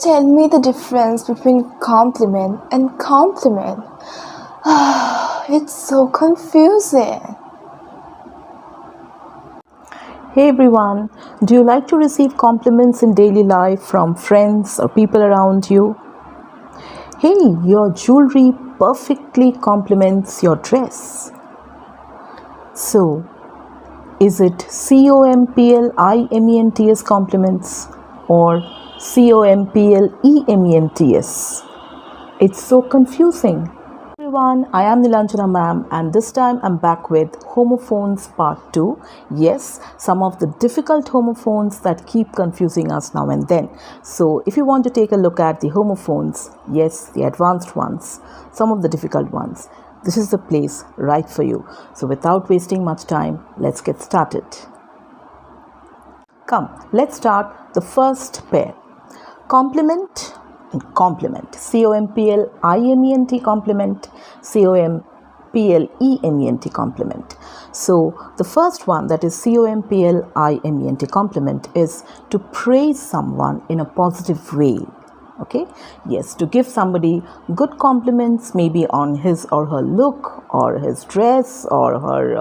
tell me the difference between compliment and compliment? It's so confusing. Hey everyone, do you like to receive compliments in daily life from friends or people around you? Hey, your jewelry perfectly complements your dress. So, is it COMPLIMENTS compliments or COMPLEMENTS? It's so confusing. Everyone, I am Nilanjana ma'am, and this time I'm back with homophones part 2. Yes, some of the difficult homophones that keep confusing us now and then. So if you want to take a look at the homophones, yes, the advanced ones, some of the difficult ones, this is the place right for you. So without wasting much time, let's get started. Come, let's start the first pair. Complement and complement. COMPLIMENT complement, COMPLEMENT complement. So the first one, that is COMPLIMENT complement, is to praise someone in a positive way. Okay, yes, to give somebody good compliments, maybe on his or her look or his dress or her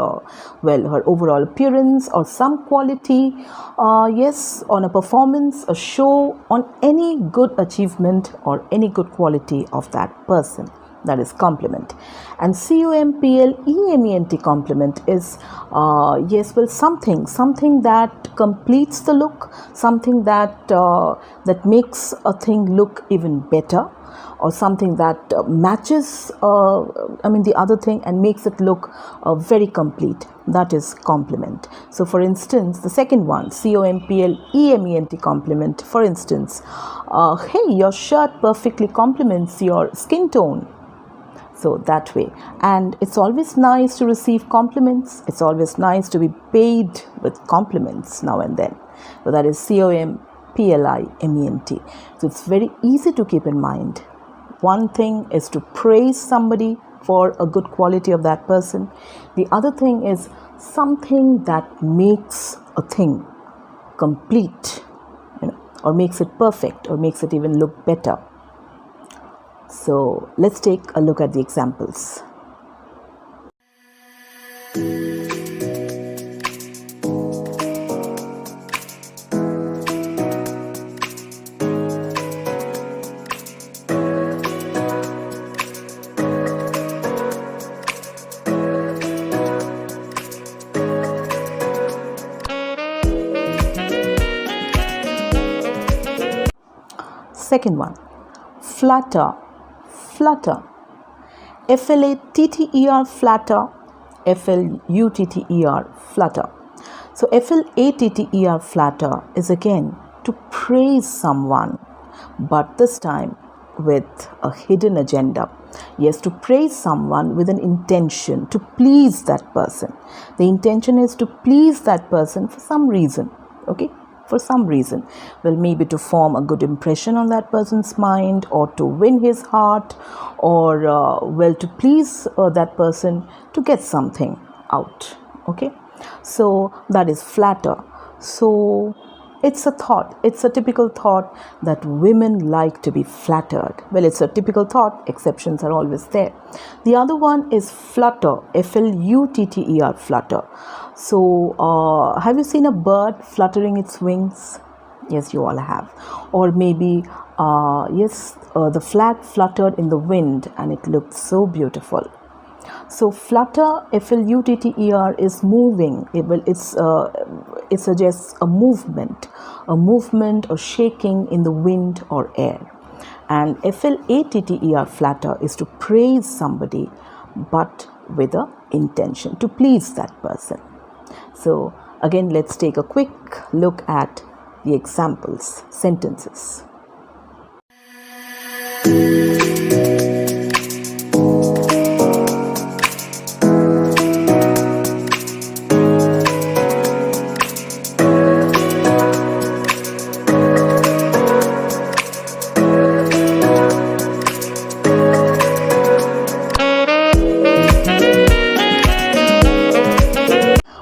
her overall appearance or some quality, yes, on a performance, a show, on any good achievement or any good quality of that person. That is compliment. And COMPLEMENT compliment is yes, well, something that completes the look, something that that makes a thing look even better, or something that matches the other thing and makes it look very complete. That is compliment. So for instance, the second one, COMPLEMENT compliment, for instance, hey, your shirt perfectly complements your skin tone. So that way. And it's always nice to receive compliments. It's always nice to be paid with compliments now and then. So that is COMPLIMENT. So it's very easy to keep in mind. One thing is to praise somebody for a good quality of that person. The other thing is something that makes a thing complete, or makes it perfect, or makes it even look better. So let's take a look at the examples. Second one, Flutter. Flutter. FLATTER, flatter. FLUTTER, flutter. So FLATTER, flatter, is again to praise someone, but this time with a hidden agenda. Yes, to praise someone with an intention to please that person. The intention is to please that person for some reason. Okay, for some reason. Well, maybe to form a good impression on that person's mind, or to win his heart, or well, to please that person to get something out. Okay, so that is flatter. So it's a thought, it's a typical thought that women like to be flattered. Well, it's a typical thought, exceptions are always there. The other one is flutter, FLUTTER, flutter. So have you seen a bird fluttering its wings? Yes, you all have. Or maybe yes, the flag fluttered in the wind and it looked so beautiful. So flutter, FLUTTER, is moving. It suggests a movement or shaking in the wind or air. And FLATTER, flatter, is to praise somebody, but with a intention to please that person. So again, let's take a quick look at the examples, sentences.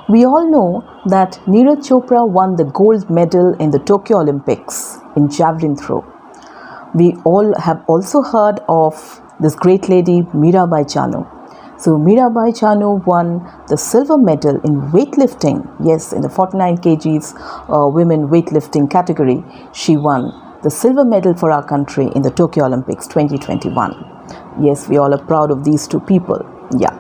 We all know that Neeraj Chopra won the gold medal in the Tokyo Olympics in javelin throw. we all have also heard of this great lady Mirabai Chanu. So Mirabai Chanu won the silver medal in weightlifting. Yes, in the 49 kgs women weightlifting category, she won the silver medal for our country in the Tokyo Olympics 2021. Yes, we all are proud of these two people. Yeah,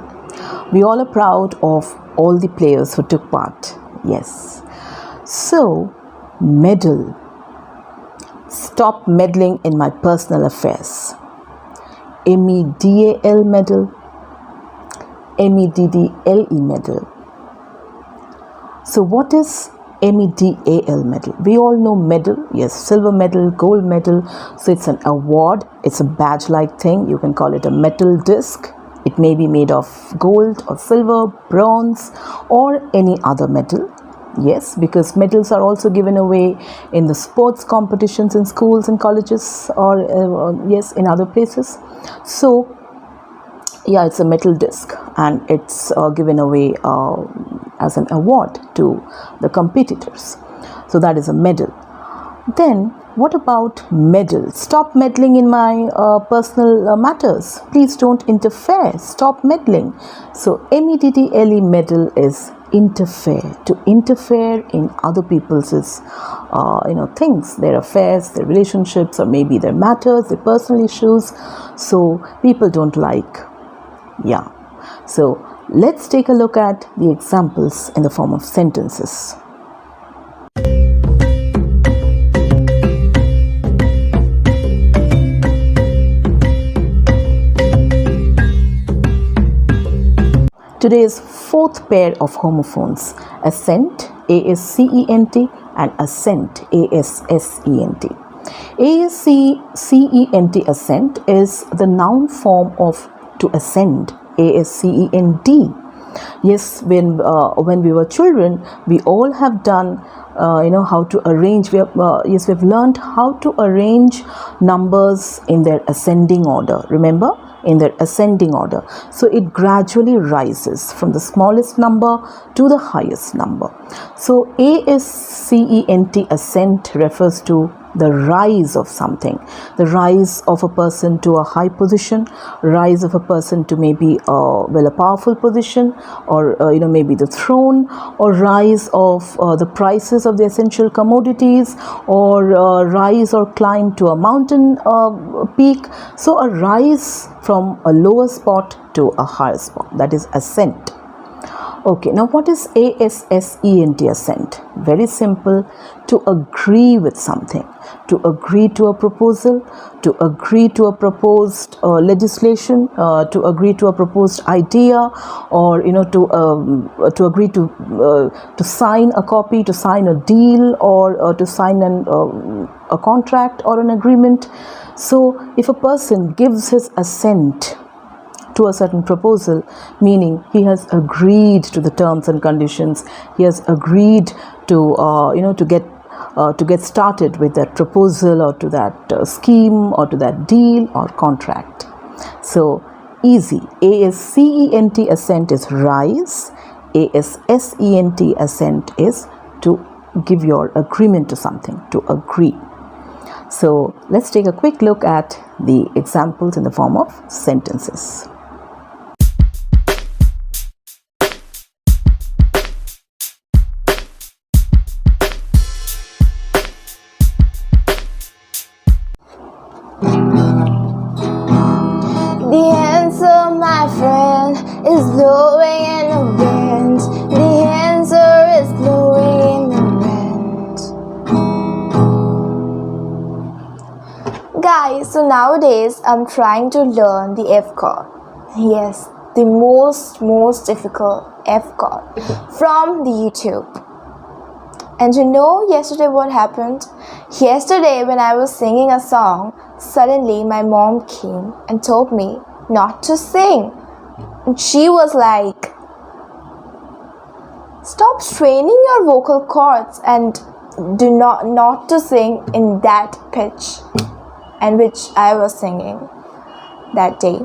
we all are proud of all the players who took part. Yes. So, meddle. Stop meddling in my personal affairs. MEDAL medal. MEDDLE medal. So what is MEDAL medal? We all know medal. Yes, silver medal, gold medal. So it's an award. It's a badge like thing. You can call it a metal disc. It may be made of gold or silver, bronze, or any other metal. Yes, because medals are also given away in the sports competitions in schools and colleges, or yes, in other places. So yeah, it's a metal disc, and it's given away as an award to the competitors. So that is a medal. Then what about meddle? Stop meddling in my personal matters. Please don't interfere. Stop meddling. So MEDDLE medal is interfere, to interfere in other people's things, their affairs, their relationships, or maybe their matters, their personal issues. So people don't like. Yeah. So let's take a look at the examples in the form of sentences. Today's fourth pair of homophones, Ascent, ASCENT, and Ascent, ASSENT. ASCENT, Ascent, is the noun form of to ascend, ASCEND. Yes, when we were children, we all have done how to arrange. We've learned how to arrange numbers in their ascending order. Remember, in their ascending order. So it gradually rises from the smallest number to the highest number. So ASCENT, Ascent, refers to the rise of something, the rise of a person to a high position, rise of a person to maybe a powerful position, or maybe the throne, or rise of the prices of the essential commodities, or rise or climb to a mountain peak. So a rise from a lower spot to a higher spot, that is ascent. Okay, now what is ASSENT, Ascent? Very simple: to agree with something, to agree to a proposal, to agree to a proposed legislation, to agree to a proposed idea, or to agree to sign a copy, to sign a deal, or to sign a contract or an agreement. So if a person gives his assent to a certain proposal, meaning he has agreed to the terms and conditions, he has agreed to to get started with that proposal, or to that scheme, or to that deal or contract. So easy. ASCENT, Ascent, is rise. ASSENT, Ascent, is to give your agreement to something, to agree. So let's take a quick look at the examples in the form of sentences. The answer, my friend, is blowing in the wind. The answer is blowing in the wind. Guys, so nowadays I'm trying to learn the F chord. Yes, the most difficult F chord from the YouTube. And you know yesterday what happened? Yesterday when I was singing a song, suddenly my mom came and told me not to sing. And she was like, stop straining your vocal cords and do not to sing in that pitch, and which I was singing that day.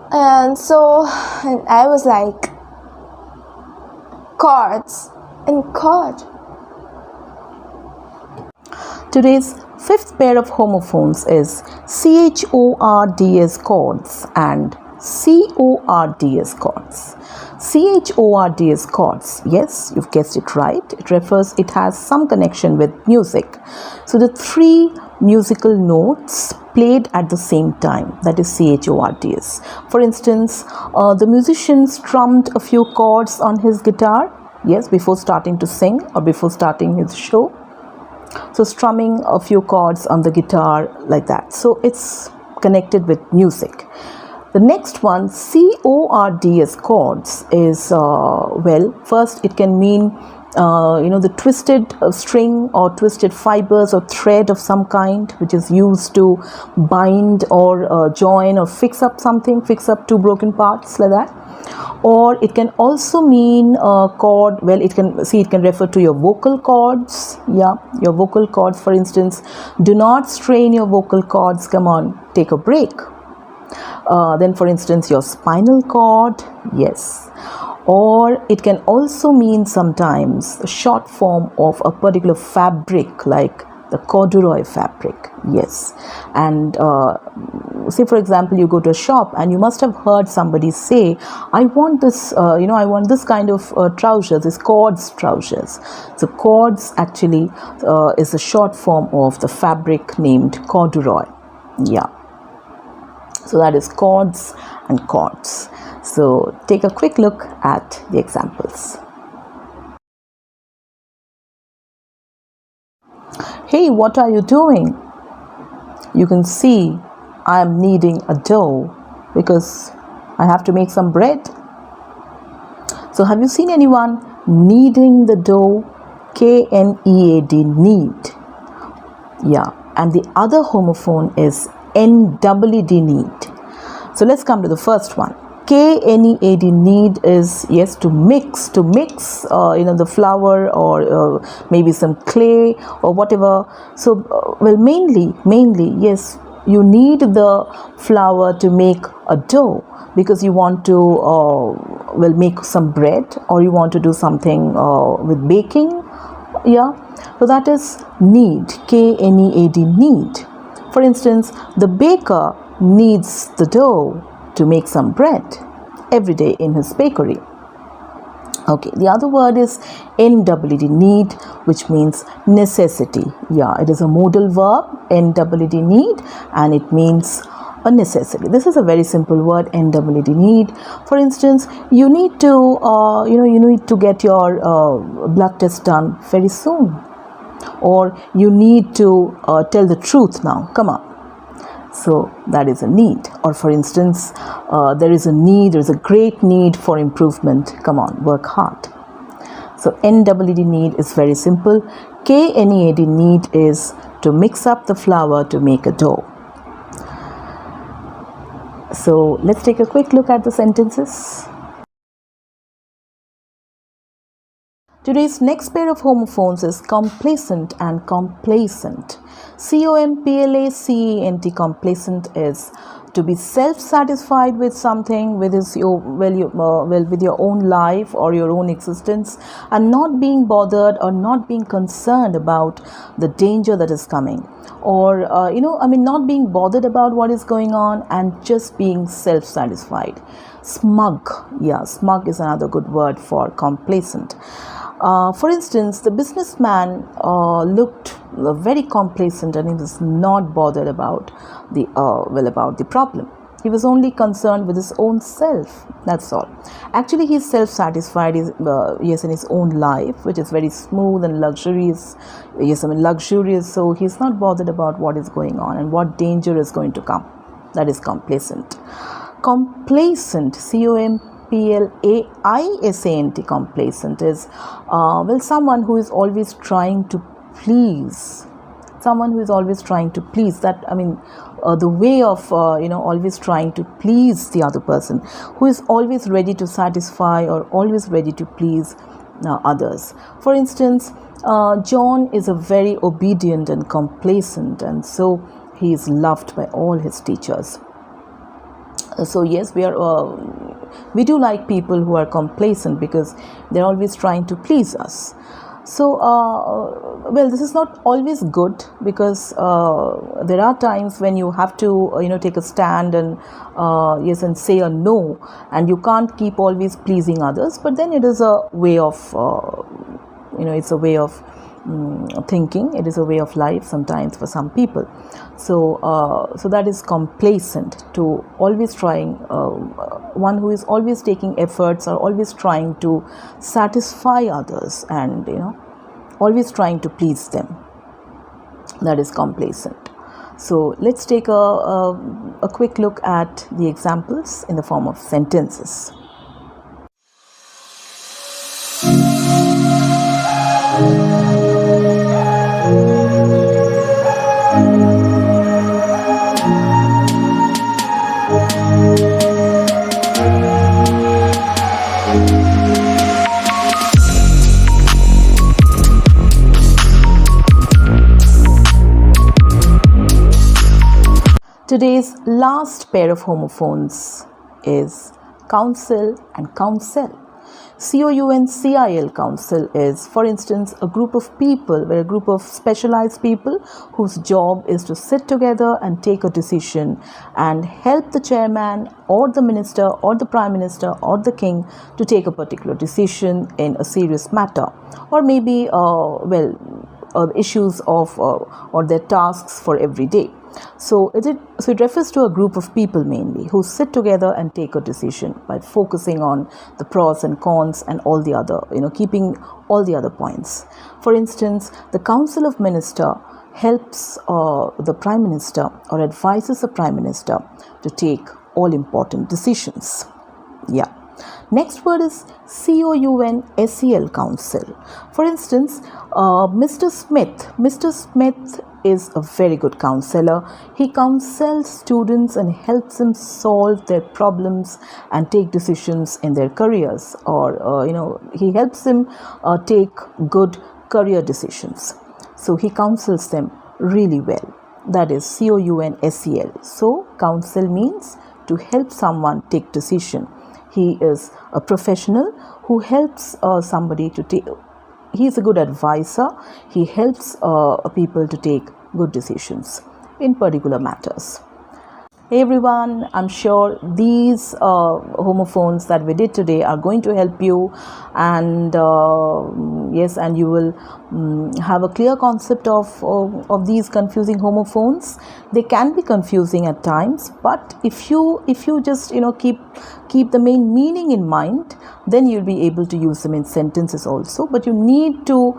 And so I was like, chords and chord. Today's Fifth pair of homophones is CHORDS chords and CORDS chords. CHORDS chords, yes, you've guessed it right. It has some connection with music. So the three musical notes played at the same time, that is CHORDS. For instance, the musician strummed a few chords on his guitar, yes, before starting to sing or before starting his show. So strumming a few chords on the guitar like that. So it's connected with music. The next one, CORDS chords, is, well, first it can mean, the twisted string or twisted fibers or thread of some kind, which is used to bind or join or fix up something, fix up two broken parts like that. Or it can also mean chord, well, it can refer to your vocal cords. Yeah, your vocal cords, for instance. Do not strain your vocal cords, come on, take a break. Then for instance, your spinal cord, yes. Or it can also mean sometimes a short form of a particular fabric, like the corduroy fabric, yes. And say for example, you go to a shop and you must have heard somebody say, I want this, I want this kind of trousers, this cords trousers. So cords actually is a short form of the fabric named corduroy. Yeah. So that is chords and chords. So take a quick look at the examples. Hey, what are you doing? You can see I am kneading a dough because I have to make some bread. So have you seen anyone kneading the dough? K-N-E-A-D, knead. Yeah, and the other homophone is N-E-D, knead. So let's come to the first one. K-N-E-A-D, knead is, yes, to mix, the flour or maybe some clay or whatever. So, well, mainly, yes, you need the flour to make a dough because you want to, make some bread or you want to do something with baking. Yeah, so that is knead, K-N-E-A-D, knead. For instance, the baker kneads the dough to make some bread every day in his bakery. Okay, the other word is N-E-D, need, which means necessity. Yeah, it is a modal verb, N-E-D, need, and it means a necessity. This is a very simple word, N-E-D, need. For instance, you need to get your blood test done very soon, or you need to tell the truth now. Come on. So that is a need. Or for instance, there is a great need for improvement. Come on, work hard. So N-E-D, need is very simple. K-N-E-A-D, need is to mix up the flour to make a dough. So let's take a quick look at the sentences. Today's next pair of homophones is complacent and complacent. C-O-M-P-L-A-C-E-N-T, complacent is to be self-satisfied with something, with your own life or your own existence, and not being bothered or not being concerned about the danger that is coming, or not being bothered about what is going on and just being self-satisfied. Smug, yeah, smug is another good word for complacent. For instance, the businessman looked very complacent and he was not bothered about the problem. He was only concerned with his own self. That's all. Actually, he's self-satisfied. Yes, in his own life, which is very smooth and luxurious. Yes, luxurious. So he's not bothered about what is going on and what danger is going to come. That is complacent. Complacent, C-O-M-P-L-A-I-S-A-N-T, complacent is someone who is always trying to please. Someone who is always trying to please. The way of always trying to please the other person, who is always ready to satisfy or always ready to please others. For instance, John is a very obedient and complacent, and so he is loved by all his teachers. So yes, we do like people who are complacent because they're always trying to please us. So, well, this is not always good, because there are times when you have to, take a stand and yes, and say a no, and you can't keep always pleasing others. But then it is a way of, it's a way of thinking. It is a way of life sometimes for some people. So, so that is complacent, to always trying, one who is always taking efforts, or always trying to satisfy others, and always trying to please them. That is complacent. So let's take a quick look at the examples in the form of sentences. Today's last pair of homophones is counsel and counsel. COUNCIL, counsel, is, for instance, a group of people, a group of specialized people whose job is to sit together and take a decision and help the chairman or the minister or the prime minister or the king to take a particular decision in a serious matter, or maybe issues of or their tasks for every day. So it refers to a group of people mainly who sit together and take a decision by focusing on the pros and cons and all the other, keeping all the other points. For instance, the Council of Minister helps the Prime Minister, or advises the Prime Minister to take all important decisions. Yeah. Next word is COUNSEL, counsel. For instance, Mr. Smith is a very good counselor. He counsels students and helps them solve their problems and take decisions in their careers, or he helps them take good career decisions. So he counsels them really well. That is COUNSEL. So counsel means to help someone take decision. He is a professional who helps somebody to take. He is a good advisor. He helps people to take good decisions in particular matters. Hey everyone, I'm sure these homophones that we did today are going to help you, and yes, and you will have a clear concept of these confusing homophones. They can be confusing at times, but if you just keep the main meaning in mind, then you'll be able to use them in sentences also. But you need to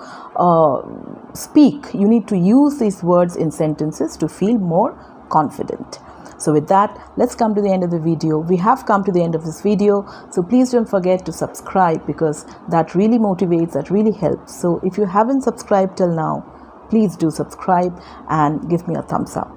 speak. You need to use these words in sentences to feel more confident. So with that, let's come to the end of the video. We have come to the end of this video. So please don't forget to subscribe, because that really motivates, that really helps. So if you haven't subscribed till now, please do subscribe and give me a thumbs up.